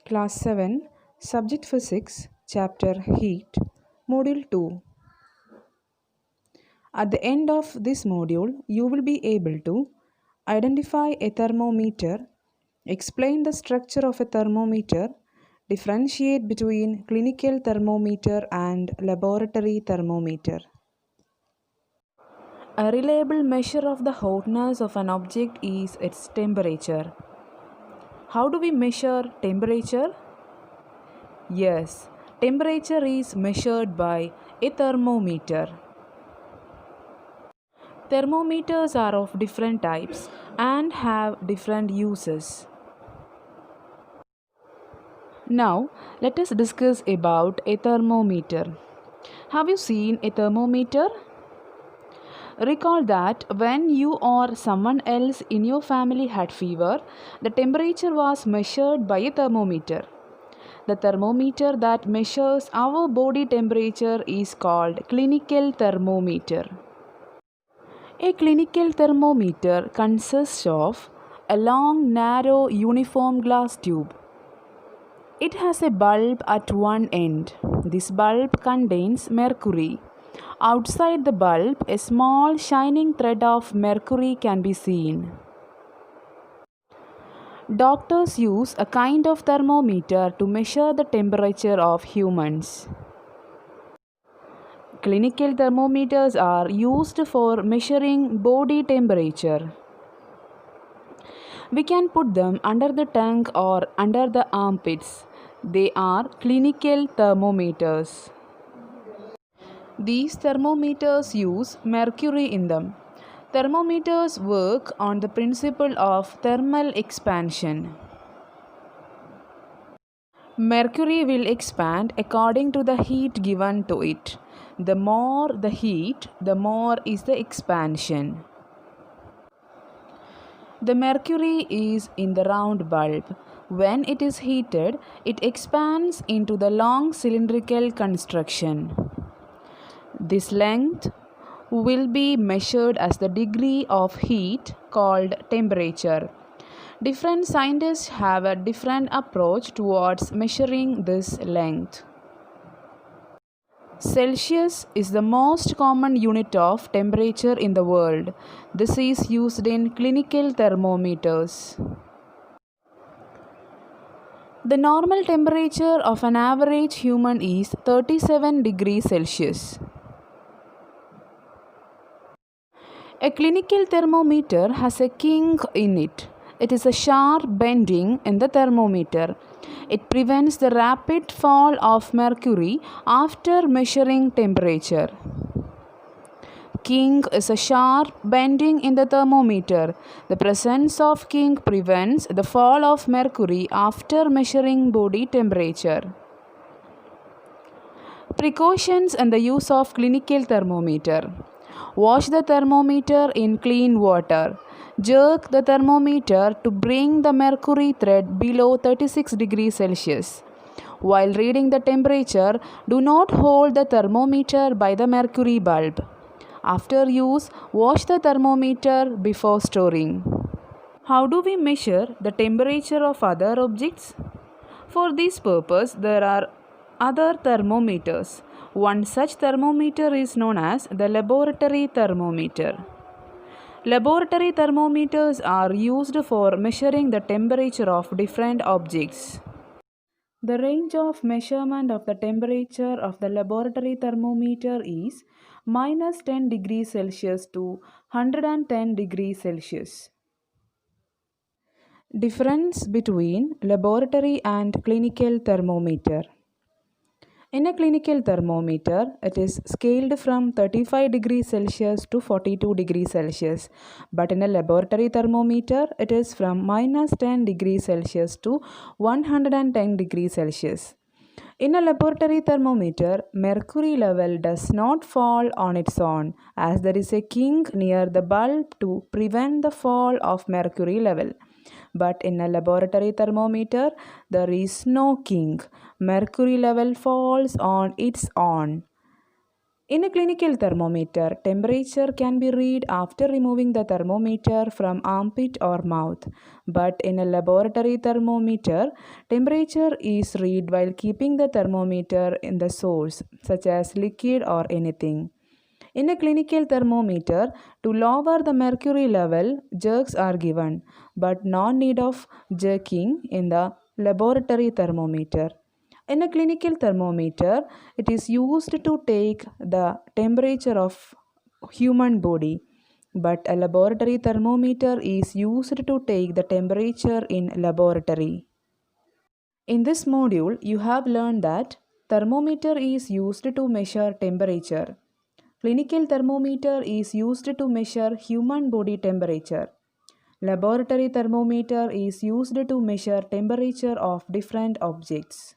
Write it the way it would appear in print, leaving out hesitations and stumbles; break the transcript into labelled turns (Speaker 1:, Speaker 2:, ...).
Speaker 1: Class 7, Subject Physics, Chapter Heat, Module 2. At the end of this module, you will be able to identify a thermometer, explain the structure of a thermometer, differentiate between clinical thermometer and laboratory thermometer. A reliable measure of the hotness of an object is its temperature. How do we measure temperature? Yes, temperature is measured by a thermometer. Thermometers are of different types and have different uses. Now, let us discuss about a thermometer. Have you seen a thermometer? Recall that when you or someone else in your family had fever, the temperature was measured by a thermometer. The thermometer that measures our body temperature is called clinical thermometer. A clinical thermometer consists of a long, narrow, uniform glass tube. It has a bulb at one end. This bulb contains mercury. Outside the bulb, a small shining thread of mercury can be seen. Doctors use a kind of thermometer to measure the temperature of humans. Clinical thermometers are used for measuring body temperature. We can put them under the tongue or under the armpits. They are clinical thermometers. These thermometers use mercury in them. Thermometers work on the principle of thermal expansion. Mercury will expand according to the heat given to it. The more the heat, the more is the expansion. The mercury is in the round bulb. When it is heated, it expands into the long cylindrical construction. This length will be measured as the degree of heat called temperature. Different scientists have a different approach towards measuring this length. Celsius is the most common unit of temperature in the world. This is used in clinical thermometers. The normal temperature of an average human is 37 degrees Celsius. A clinical thermometer has a kink in it. It is a sharp bending in the thermometer. It prevents the rapid fall of mercury after measuring temperature. Kink is a sharp bending in the thermometer. The presence of kink prevents the fall of mercury after measuring body temperature. Precautions and the use of clinical thermometer. Wash the thermometer in clean water. Jerk the thermometer to bring the mercury thread below 36 degrees Celsius. While reading the temperature, do not hold the thermometer by the mercury bulb. After use, wash the thermometer before storing. How do we measure the temperature of other objects? For this purpose, there are other thermometers. One such thermometer is known as the laboratory thermometer. Laboratory thermometers are used for measuring the temperature of different objects. The range of measurement of the temperature of the laboratory thermometer is minus 10 degrees Celsius to 110 degrees Celsius. Difference between laboratory and clinical thermometer. In a clinical thermometer, it is scaled from 35 degrees Celsius to 42 degrees Celsius. But in a laboratory thermometer, it is from minus 10 degrees Celsius to 110 degrees Celsius. In a laboratory thermometer, mercury level does not fall on its own, as there is a kink near the bulb to prevent the fall of mercury level. But in a laboratory thermometer, there is no kink. Mercury level falls on its own. In a clinical thermometer, temperature can be read after removing the thermometer from armpit or mouth. But in a laboratory thermometer, temperature is read while keeping the thermometer in the source, such as liquid or anything. In a clinical thermometer, to lower the mercury level, jerks are given, but no need of jerking in the laboratory thermometer. In a clinical thermometer, it is used to take the temperature of human body, but a laboratory thermometer is used to take the temperature in laboratory. In this module, you have learned that thermometer is used to measure temperature. Clinical thermometer is used to measure human body temperature. Laboratory thermometer is used to measure temperature of different objects.